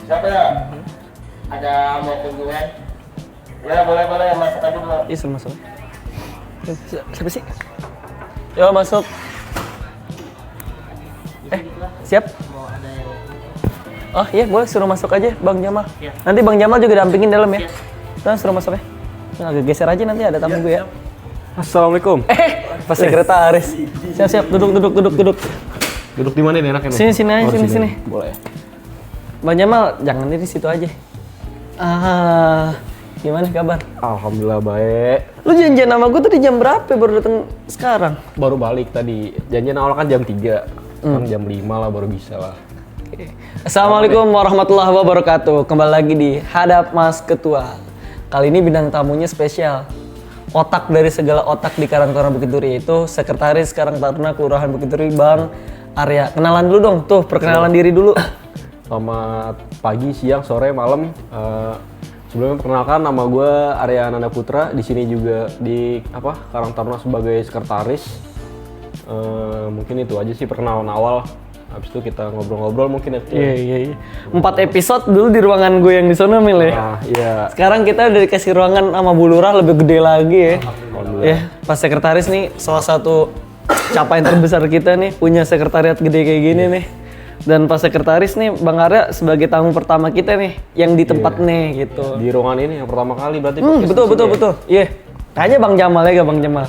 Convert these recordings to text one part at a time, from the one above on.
Siapa ya? Ada mau kunjungan? Ya boleh masuk aja dulu. Iya, suruh masuk. Siapa sih? Yo, masuk. Siap? Oh iya, boleh suruh masuk aja Bang Jamal. Nanti Bang Jamal juga dampingin dalam ya. Nah, suruh masuk ya. Nah, agak geser aja nanti ada tamu gue ya. Assalamualaikum. Pas sekretaris. Siap, duduk. Duduk di mana nih enaknya? Sini aja, sini. Boleh. Bang Jamal, jangan di situ aja. Gimana kabar? Alhamdulillah baik. Lu janjian sama gue tuh di jam berapa baru datang sekarang? Baru balik tadi. Janjian awal kan jam 3. Kan jam 5 lah baru bisa lah. Assalamualaikum warahmatullahi wabarakatuh. Kembali lagi di Hadap Mas Ketua. Kali ini bintang tamunya spesial. Otak dari segala otak di Karang Taruna Bukit Duri, yaitu Sekretaris Karang Taruna Kelurahan Bukit Duri, Bang Arya. Kenalan dulu dong, tuh perkenalan diri dulu. Selamat pagi, siang, sore, malam. Sebelumnya perkenalkan nama gue Arya Nanda Putra. Di sini juga di Karang Taruna sebagai sekretaris. Mungkin itu aja sih perkenalan awal. Habis itu kita ngobrol-ngobrol mungkin ya. Iya. 4 episode dulu di ruangan gue yang di sana Mil ya. Iya. Sekarang kita udah dikasih ruangan sama Bu Lurah lebih gede lagi ya. Alhamdulillah. Ya, Pas sekretaris nih salah satu capaian terbesar kita nih, punya sekretariat gede kayak gini nih. Dan pas sekretaris nih Bang Arya sebagai tamu pertama kita nih yang di tempat nih gitu. Di ruangan ini yang pertama kali berarti. Betul. Iya. Tanya Bang Jamal ya, Bang Jamal.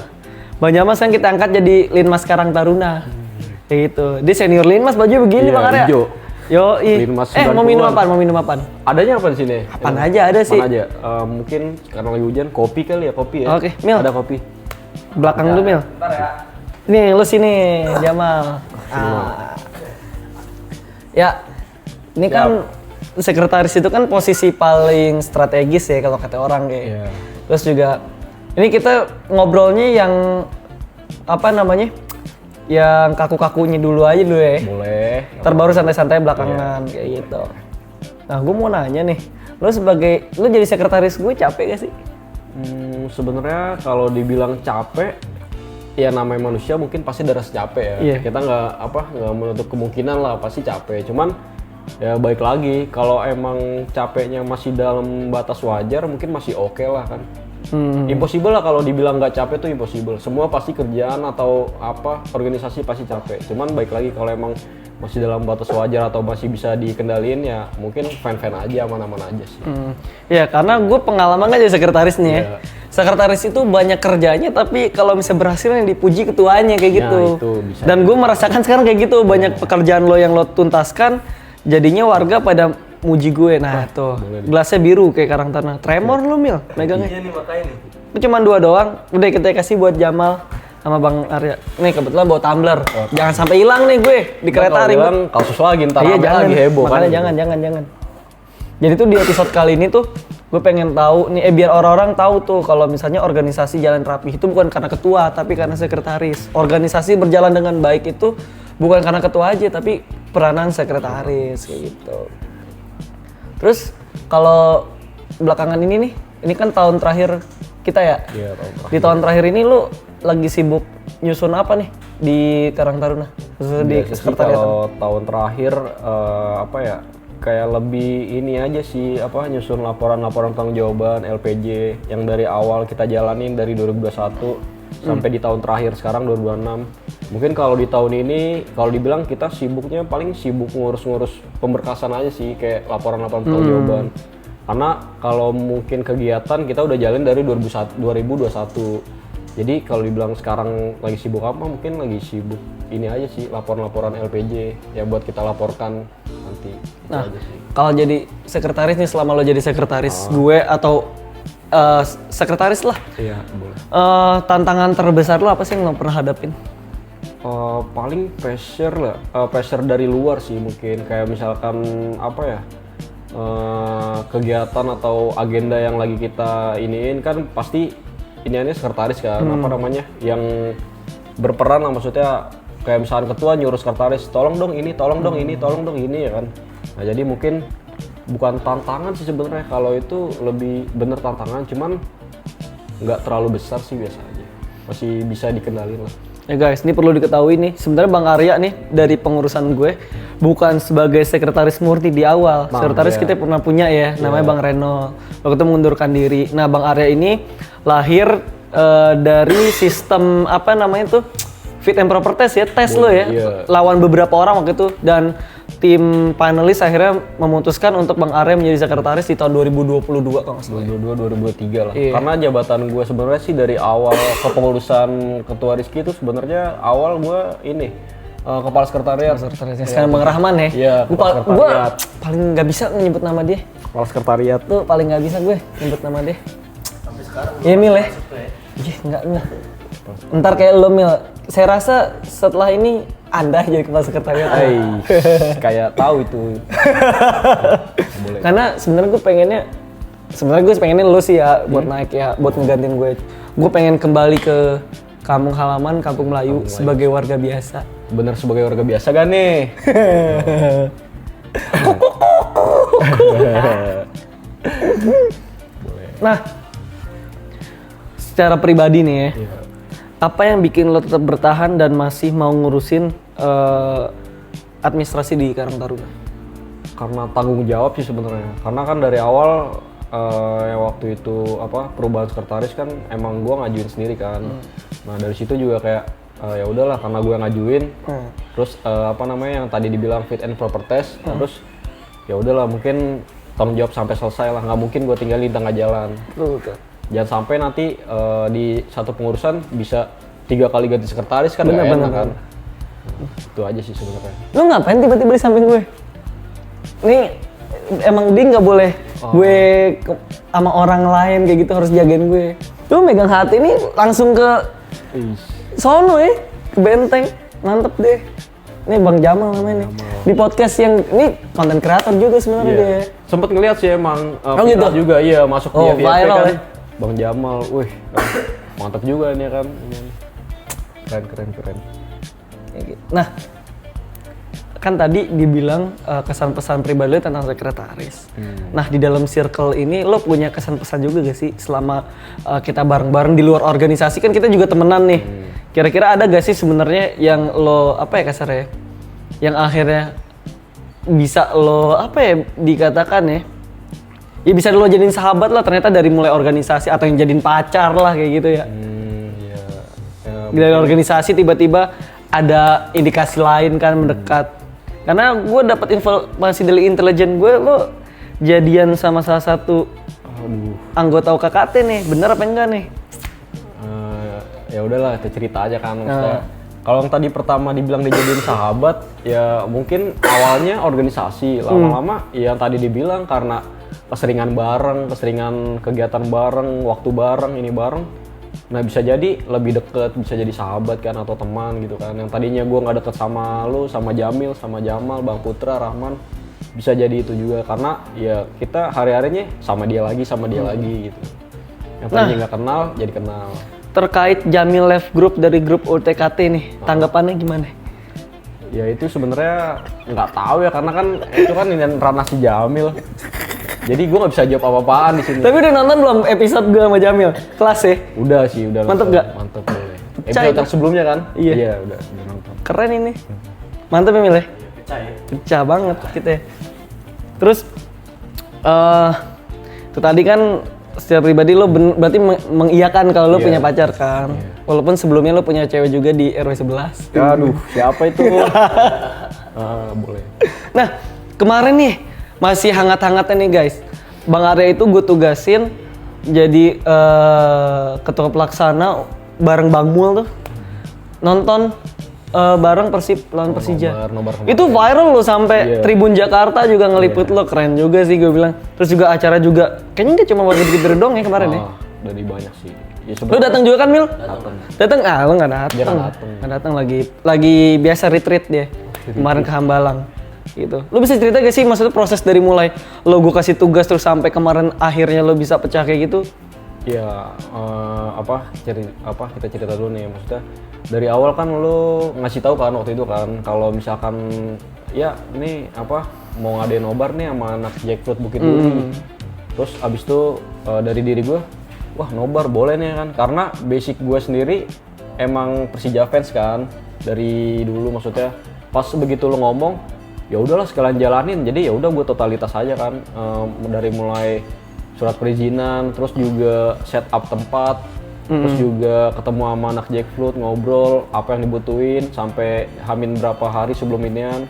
Bang Jamal sekarang kita angkat jadi Linmas Karang Taruna. Kayak gitu. Dia senior Linmas, baju begini Iya, Bang Arya. hijau. Yoi. Linmas Mau 90-an. minum apaan? Adanya apa di sini? Apaan aja ada sih. Apaan aja? Mungkin karena lagi hujan, kopi kali ya, kopi ya. Oke, Mil. Ada kopi. Belakang dulu Mil. Nih, lu sini, Jamal. Ya, ini kan sekretaris itu kan posisi paling strategis ya kalau kata orang kayak. Iya. Terus juga, ini kita ngobrolnya yang yang kaku-kakunya dulu aja dulu ya. Boleh. Ntar baru santai-santai belakangan kayak gitu. Nah, gue mau nanya nih, lu jadi sekretaris gue capek gak sih? Sebenarnya kalau dibilang capek, ya namanya manusia mungkin pasti ada rasa capek ya. Iya. Kita nggak menutup kemungkinan lah pasti capek. Cuman ya baik lagi kalau emang capeknya masih dalam batas wajar mungkin masih oke lah kan. Impossible lah kalau dibilang nggak capek tuh impossible. Semua pasti kerjaan atau organisasi pasti capek. Cuman baik lagi kalau emang masih dalam batas wajar atau masih bisa dikendaliin ya mungkin fine-fine aja, aman-aman aja sih. Ya karena gue pengalaman kan jadi sekretaris nih ya. Iya. Sekretaris itu banyak kerjanya tapi kalau misalnya berhasil yang dipuji ketuanya kayak gitu. itu bisa. Dan gue merasakan sekarang kayak gitu, banyak pekerjaan lo yang lo tuntaskan jadinya warga pada muji gue. Nah tuh, gelasnya biru kayak Karang Taruna. Tremor lo Mil megangnya. Iya nih makanya nih. Itu cuma 2 doang, udah kita kasih buat Jamal sama Bang Arya. Nih kebetulan bawa tumbler. Jangan sampai hilang nih gue di kereta ribet. Bilang kasus lagi ntar Iya, rame jangan. lagi heboh Makanya kan. jangan. Jadi tuh di episode kali ini tuh gue pengen tahu nih, biar orang-orang tahu tuh kalau misalnya organisasi jalan rapi itu bukan karena ketua tapi karena sekretaris. Organisasi berjalan dengan baik itu bukan karena ketua aja tapi peranan sekretaris kayak gitu. Terus kalau belakangan ini nih, ini kan tahun terakhir kita ya. Iya, tahun terakhir. Di tahun terakhir ini lu lagi sibuk nyusun apa nih di Karang Taruna? Khususnya di Biasa sih sekretariat. kalau tahun terakhir kayak lebih ini aja sih nyusun laporan tanggung jawaban LPJ yang dari awal kita jalanin dari 2021 sampai di tahun terakhir sekarang 2026. Mungkin kalau di tahun ini kalau dibilang kita sibuknya paling sibuk ngurus-ngurus pemberkasan aja sih, kayak laporan-laporan tanggung jawaban. Karena kalau mungkin kegiatan kita udah jalan dari 2021. Jadi kalau dibilang sekarang lagi sibuk apa, mungkin lagi sibuk ini aja sih, laporan-laporan LPJ ya buat kita laporkan nanti. Itu Nah, aja sih. kalau jadi sekretaris nih, selama lo jadi sekretaris gue atau sekretaris lah, Iya, boleh. tantangan terbesar lo apa sih yang lo pernah hadapin? Paling pressure dari luar sih mungkin, kayak misalkan kegiatan atau agenda yang lagi kita iniin kan pasti iniannya sekretaris kan, yang berperan lah, maksudnya kayak misalkan ketua nyuruh sekretaris tolong dong ini, tolong dong ini, tolong dong ini ya kan. Nah jadi mungkin bukan tantangan sih sebenarnya, kalau itu lebih bener tantangan, cuman nggak terlalu besar sih, biasa aja, masih bisa dikendalin lah. Ya guys, ini perlu diketahui nih, sebenarnya Bang Arya nih dari pengurusan gue bukan sebagai sekretaris murni di awal. Sekretaris kita pernah punya ya, namanya Bang Reno. Waktu itu mengundurkan diri. Nah, Bang Arya ini lahir dari sistem apa namanya tuh? Fit and proper test ya, tes lo ya. Lawan beberapa orang waktu itu, dan tim panelis akhirnya memutuskan untuk Bang Arya menjadi sekretaris di tahun 2022 kalau nggak salah. 2022 2023 lah. Karena jabatan gue sebenarnya sih dari awal kepengurusan ketua Rizky itu sebenarnya awal gue ini kepala sekretariat. Sekarang Bang Rahman ya. Iya, Gue paling nggak bisa nyebut nama dia. Kepala sekretariat. Tuh paling nggak bisa gue nyebut nama dia. Sampai sekarang. Iya Mil ya. Iya enggak. Ntar kayak lo Mil. Saya rasa setelah ini Anda jadi kepala sekretariat. Kayak tahu itu. Boleh. Karena sebenarnya gue pengennya lo sih ya buat naik ya, buat ngegantiin gue. Gue pengen kembali ke kampung halaman, kampung Melayu sebagai warga biasa. Bener sebagai warga biasa gak nih? Nah, secara pribadi nih ya, apa yang bikin lo tetap bertahan dan masih mau ngurusin administrasi di Karang Taruna? Karena tanggung jawab sih sebenarnya. Karena kan dari awal waktu itu perubahan sekretaris kan emang gua ngajuin sendiri kan. Nah dari situ juga kayak ya udahlah karena gua ngajuin. Terus yang tadi dibilang fit and proper test. Terus ya udahlah mungkin tanggung jawab sampai selesai lah. Nggak mungkin gua tinggalin di tengah jalan. Betul. Jangan sampai nanti di satu pengurusan bisa 3 kali ganti sekretaris kan nggak enak kan. Itu aja sih sebenarnya. Lu ngapain tiba-tiba di samping gue? Nih emang dia nggak boleh gue sama orang lain kayak gitu harus jagain gue. Lu megang hati ini langsung ke sono ya, ke benteng, mantep deh. Ini Bang Jamal namanya nih. Di podcast yang ini konten kreator juga sebenarnya dia. Sempet ngeliat sih emang gitu? juga iya masuk di FYP viral kan. Ya? Bang Jamal, wih mantap juga ini kan. Keren. Nah, kan tadi dibilang kesan-pesan pribadi lo tentang sekretaris. Nah, di dalam circle ini lo punya kesan-pesan juga gak sih selama kita bareng-bareng di luar organisasi, kan kita juga temenan nih. Kira-kira ada gak sih sebenarnya yang lo kasarnya, yang akhirnya bisa lo dikatakan ya bisa lo jadiin sahabat lah ternyata dari mulai organisasi atau yang jadiin pacar lah kayak gitu ya. Dari organisasi tiba-tiba ada indikasi lain kan mendekat. Karena gue dapat informasi dari intelijen gue, lo jadian sama salah satu anggota UKKT nih, bener apa enggak nih? Ya udahlah, kita cerita aja kan. Kalau yang tadi pertama dibilang dijadiin sahabat, ya mungkin awalnya organisasi, lama-lama ya yang tadi dibilang karena keseringan bareng, keseringan kegiatan bareng, waktu bareng, ini bareng. Nah bisa jadi lebih deket, bisa jadi sahabat kan atau teman gitu kan. Yang tadinya gue nggak deket sama lu, sama Jamil, sama Jamal, Bang Putra, Rahman, bisa jadi itu juga karena ya kita hari-harinya sama dia lagi gitu. Yang tadinya nggak kenal jadi kenal. Terkait Jamil left group dari grup UTKT nih, tanggapannya gimana? Ya itu sebenarnya nggak tahu ya karena kan itu kan ini ranah si Jamil. Jadi gue nggak bisa jawab apa-apaan di sini. Tapi udah nonton belum episode gue sama Jamil? Kelas ya? Udah sih, udah. Mantep nggak? Mantep boleh. Episode yang sebelumnya kan? Iya. Udah nonton. Keren ini. Mantep ya Mil ya? Pecah banget kita ya. Terus, itu tadi kan secara pribadi lo berarti mengiyakan kalau lo punya pacar kan? Walaupun sebelumnya lo punya cewek juga di RW 11. Aduh, siapa itu? Boleh. Nah, kemarin nih, masih hangat-hangatnya nih guys. Bang Arya itu gue tugasin jadi ketua pelaksana bareng Bang Mul tuh. Nonton bareng Persib lawan Persija. Nobar. Itu viral loh sampai Tribun Jakarta juga ngeliput lo, keren juga sih gue bilang. Terus juga acara juga, kayaknya dia cuma warga gitu dong ya kemarin ya. Dari banyak sih. Ya, lo datang juga kan Mil? Datang. Lo nggak datang. Nggak datang lagi biasa retreat dia. Kemarin ke Hambalang. Gitu. Lo bisa cerita gak sih maksudnya proses dari mulai lo gue kasih tugas terus sampai kemarin akhirnya lo bisa pecah kayak gitu? Ya kita cerita dulu nih, maksudnya dari awal kan lo ngasih tahu kan waktu itu kan kalau misalkan ya ini mau ngadain nobar nih sama anak Jackfruit Bukit Duri. Terus abis itu dari diri gue, wah nobar boleh nih kan, karena basic gue sendiri emang Persija fans kan dari dulu, maksudnya pas begitu lo ngomong ya udahlah sekalian jalanin, jadi ya udah gue totalitas aja kan. Dari mulai surat perizinan, terus juga setup tempat, terus juga ketemu sama anak Jackfruit, ngobrol apa yang dibutuhin sampai hamin berapa hari sebelum inian.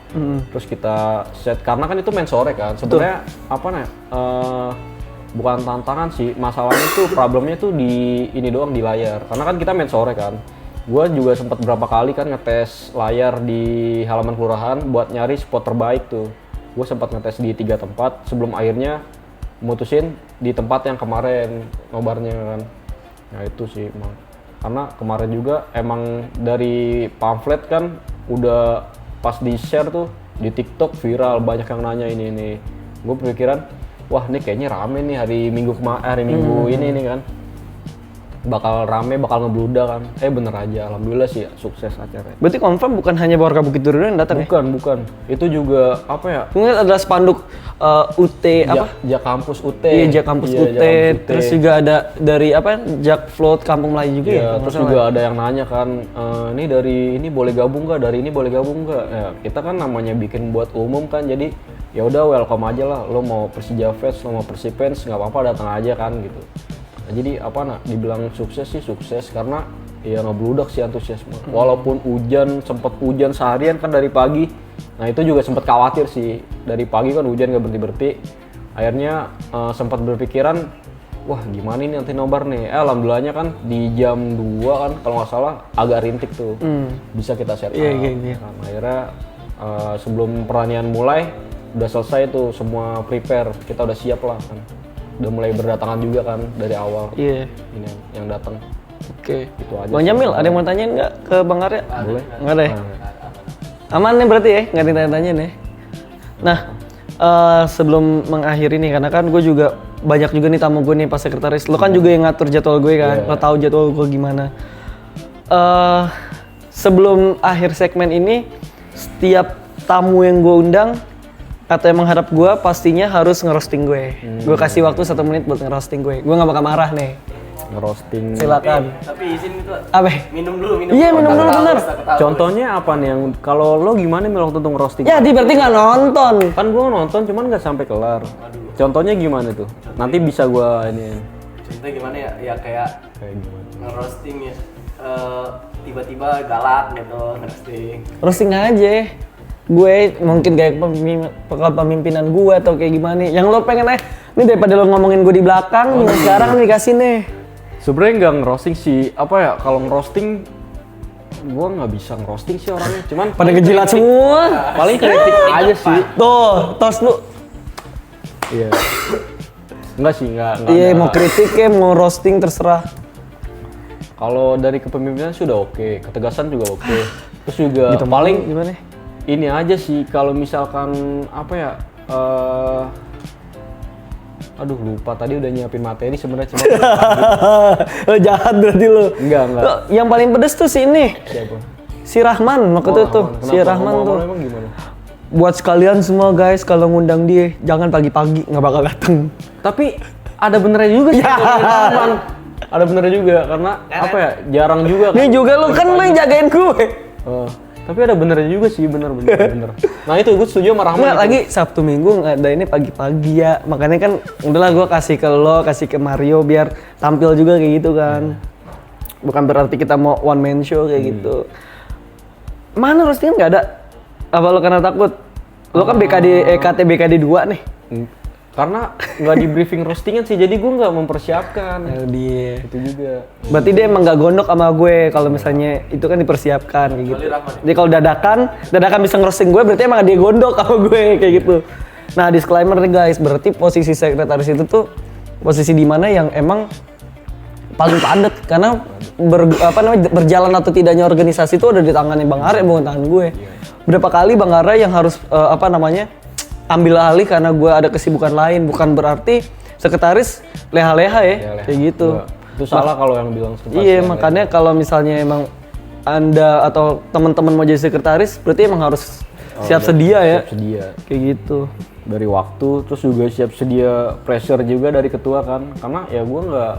Terus kita set, karena kan itu main sore kan sebenarnya apa nih, bukan tantangan sih, masalahnya tuh problemnya tuh di ini doang, di layar, karena kan kita main sore kan. Gue juga sempat berapa kali kan ngetes layar di halaman kelurahan buat nyari spot terbaik tuh. Gue sempat ngetes di 3 tempat sebelum akhirnya mutusin di tempat yang kemarin nobarnya kan. Nah itu sih emang. Karena kemarin juga emang dari pamflet kan udah pas di share tuh di TikTok viral, banyak yang nanya ini. Gue berpikiran, wah ini kayaknya rame nih hari Minggu ini kan. Bakal rame, bakal ngebludak kan. Bener aja, alhamdulillah sih sukses acaranya. Berarti confirm bukan hanya Warga Bukit Duri yang datang ya? Bukan. Itu juga apa ya? Mungkin ada spanduk UT apa? Jak Kampus UT. Iya, Jak Kampus UT. Terus juga ada dari apa? Jak Float Kampung Melayu juga ya? Terus juga ada yang nanya kan, ini dari ini boleh gabung nggak? Dari ini boleh gabung nggak? Ya, kita kan namanya bikin buat umum kan, jadi ya udah welcome aja lah. Lo mau Persija fans, lo mau Persib fans, nggak apa-apa datang aja kan gitu. Nah, jadi dibilang sukses sih sukses karena ya ngebludak sih antusiasme. Walaupun sempet hujan seharian kan dari pagi. Nah itu juga sempet khawatir sih, dari pagi kan hujan gak berhenti. Akhirnya sempat berpikiran, wah gimana ini nanti nobar nih. Alhamdulillahnya kan di jam 2 kan kalau nggak salah agak rintik tuh. Bisa kita set up. Iya. Nah, akhirnya sebelum pertandingan mulai udah selesai tuh semua prepare, kita udah siap lah kan. Udah mulai berdatangan juga kan dari awal. Iya. Ini yang datang. Oke. Itu aja. Bang Jamil, ada yang mau tanyain nggak ke Bang Arya? Boleh. Nggak ada ya? Aman nih berarti ya, nggak ditanya-tanya nih. Nah, sebelum mengakhiri nih, karena kan gue juga banyak juga nih tamu gue nih pas sekretaris. Lo kan juga yang ngatur jadwal gue kan, lo tahu jadwal gue gimana. Sebelum akhir segmen ini, setiap tamu yang gue undang atau emang harap gue pastinya harus ngerosting gue. Gue kasih waktu 1 menit buat ngerosting gue. Gue nggak bakal marah nih. Ngerosting. Silakan. Tapi izin itu Apa? minum dulu. Iya minum dulu bener. Contohnya apa nih yang kalau lo gimana nih waktu itu ngerosting? Ya, dia berarti nggak nonton. Kan gue nonton cuman nggak sampai kelar. Contohnya gimana tuh? Nanti bisa gue ini. Cerita gimana ya? Ya kayak gimana? ngerosting ya. Tiba-tiba galak gitu ngerosting. Roasting aja. Gue mungkin kayak pemimpinan gue atau kayak gimana. Yang lo pengen ini daripada lo ngomongin gue di belakang, sekarang nih kasih nih. Sebenarnya nggak ngerosting sih. Apa ya? Kalau ngerosting, gue nggak bisa ngerosting sih orangnya. Cuman Pada ngejilat semua. paling kritik aja sih. Tuh, tos lu. Iya. Enggak sih, enggak. Iya, mau kritik ya, mau roasting terserah. Kalau dari kepemimpinan sudah oke, ketegasan juga oke. Terus juga Gitu, paling gimana? ini aja sih kalau misalkan apa ya? Aduh lupa tadi udah nyiapin materi sebenarnya cuma. Lo jahat berarti lo. Enggak. Lo, yang paling pedes tuh si ini. Siapa? Si Rahman waktu itu tuh. Si Rahman tuh. Emang gimana? Buat sekalian semua guys, kalau ngundang dia jangan pagi-pagi, nggak bakal dateng. Tapi ada benernya juga sih. Rahman. Ada benernya juga karena apa ya? Jarang juga kan. Nih juga lo kan lo yang jagain gue. Tapi ada benernya juga sih, bener. Nah itu gue setuju sama Rahman. Nggak, lagi Sabtu Minggu nggak ada ini pagi-pagi ya. Makanya kan udahlah gue kasih ke lo, kasih ke Mario biar tampil juga kayak gitu kan. Bukan berarti kita mau one man show kayak gitu. Mana roastingan nggak ada? Apa lo karena takut? Lo kan BKD 2 nih. Karena nggak di briefing roastingan sih, jadi gue nggak mempersiapkan. Dia. Itu juga. Berarti dia emang nggak gondok sama gue kalau misalnya itu kan dipersiapkan kayak gitu. Jadi kalau dadakan bisa ngerosting gue, berarti emang dia gondok sama gue kayak gitu. Nah disclaimer nih guys, berarti posisi sekretaris itu tuh posisi di mana yang emang paling padat karena berjalan atau tidaknya organisasi itu ada di tangannya Bang Arya, bukan tangan gue. Berapa kali Bang Arya yang harus ambil alih karena gue ada kesibukan lain, bukan berarti sekretaris leha-leha ya, kayak gitu. Itu salah kalau yang bilang sekretaris. Iya, makanya kalau misalnya emang Anda atau teman-teman mau jadi sekretaris, berarti emang harus siap sedia ya. Siap sedia. Kayak gitu. Dari waktu, terus juga siap sedia pressure juga dari ketua kan. Karena ya gue nggak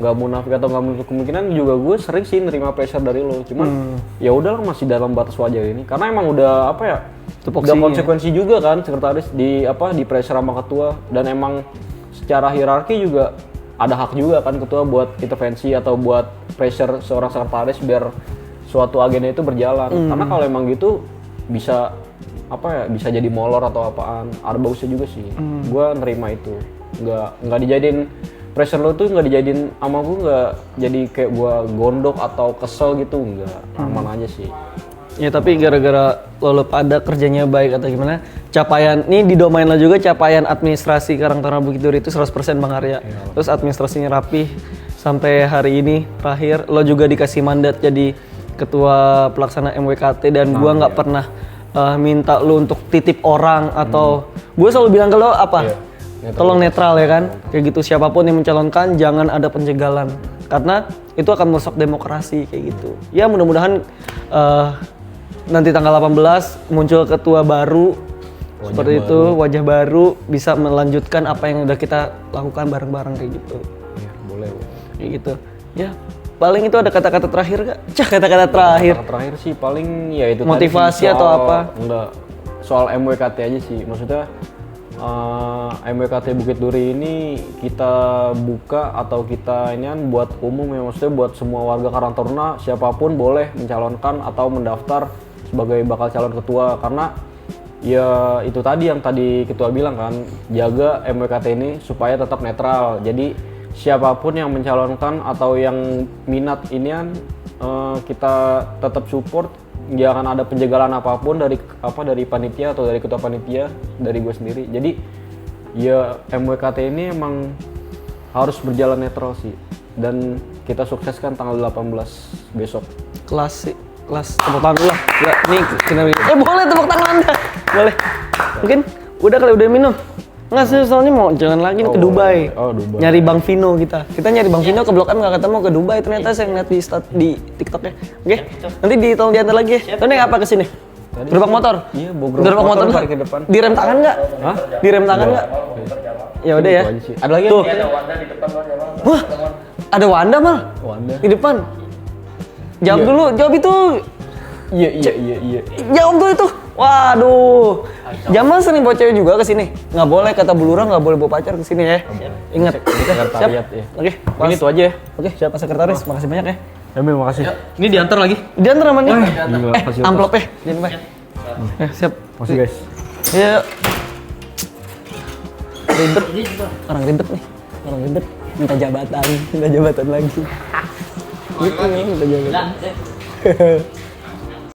nggak munafik atau nggak menutup kemungkinan juga gue sering sih nerima pressure dari lo, cuman ya udahlah masih dalam batas wajar ini karena emang udah apa ya, udah konsekuensi juga kan sekretaris di pressure sama ketua, dan emang secara hierarki juga ada hak juga kan ketua buat intervensi atau buat pressure seorang sekretaris biar suatu agenda itu berjalan. Karena kalau emang gitu bisa bisa jadi molor atau apaan, ada bagusnya juga sih. Gue nerima itu, nggak dijadiin pressure lo tuh, nggak dijadiin sama gue, nggak jadi kayak gue gondok atau kesel gitu, nggak, aman aja sih. Ya tapi gara-gara lo pada kerjanya baik atau gimana, capaian ini di domain lo juga, capaian administrasi Karang Taruna Bukit Duri itu 100% Bang Arya. Terus administrasinya rapih sampai hari ini terakhir lo juga dikasih mandat jadi ketua pelaksana MWKT, dan gua nggak pernah minta lo untuk titip orang atau gue selalu bilang ke lo apa? Tolong netral ya kan, kayak gitu, siapapun yang mencalonkan jangan ada penjagalan karena itu akan merusak demokrasi kayak gitu. Ya mudah-mudahan nanti tanggal 18 muncul ketua baru seperti itu, wajah baru bisa melanjutkan apa yang udah kita lakukan bareng-bareng kayak gitu. Ya, boleh. Kayak gitu. Ya, paling itu ada kata-kata terakhir gak? Kata-kata terakhir. Kata terakhir sih paling ya itu motivasi tadi, atau apa? Enggak, soal MWKT aja sih. Maksudnya MWKT Bukit Duri ini kita buka atau kita ini kan buat umum ya, maksudnya buat semua warga Karang Taruna, siapapun boleh mencalonkan atau mendaftar sebagai bakal calon ketua, karena ya itu tadi yang tadi ketua bilang kan, jaga MWKT ini supaya tetap netral. Jadi siapapun yang mencalonkan atau yang minat inian kita tetap support, jangan ada penjagalan apapun dari panitia atau dari ketua panitia, dari gue sendiri. Jadi ya MWKT ini emang harus berjalan netral sih, dan kita sukseskan tanggal 18 besok. Kelas tepuk tangan dulu lah. Ya, nih kita boleh tepuk tangan Anda. Boleh. Mungkin udah kali udah minum. Enggak sih, soalnya mau jalan lagi ke Dubai. Dubai. Nyari Bang Vino kita. Kita nyari Bang Vino ke Blok M nggak ketemu, ke Dubai ternyata saya ngeliat di TikTok-nya. Oke. Nanti tolong diantar lagi ya. Lo naik apa ke sini? Gerobak motor. Iya, gerobak motor ke depan. Direm tangan enggak? Hah? Direm tangan enggak? Ya udah ya. Ada lagi tuh. Ada Wanda di depan Mas. Wah, ada Wanda mal. Di depan. Jawab dulu, jawab itu. Iya. Jawab dulu itu. Waduh. Jamal sering bawa cewek juga ke sini. Nggak boleh, kata Bulura nggak boleh bawa pacar ke sini ya. Ingat. Siap. Ya. Oke, Ini itu aja ya. Oke, siap Pak Sekretaris. Makasih banyak ya. Makasih. Ini diantar lagi. Diantar sama nih. Gila, amplopnya. Jangan lupa. Siap. Makasih guys. Ya. Ribet. Orang ribet nih. Orang ribet. Minta jabatan lagi. Gitu nih, minta jabatan.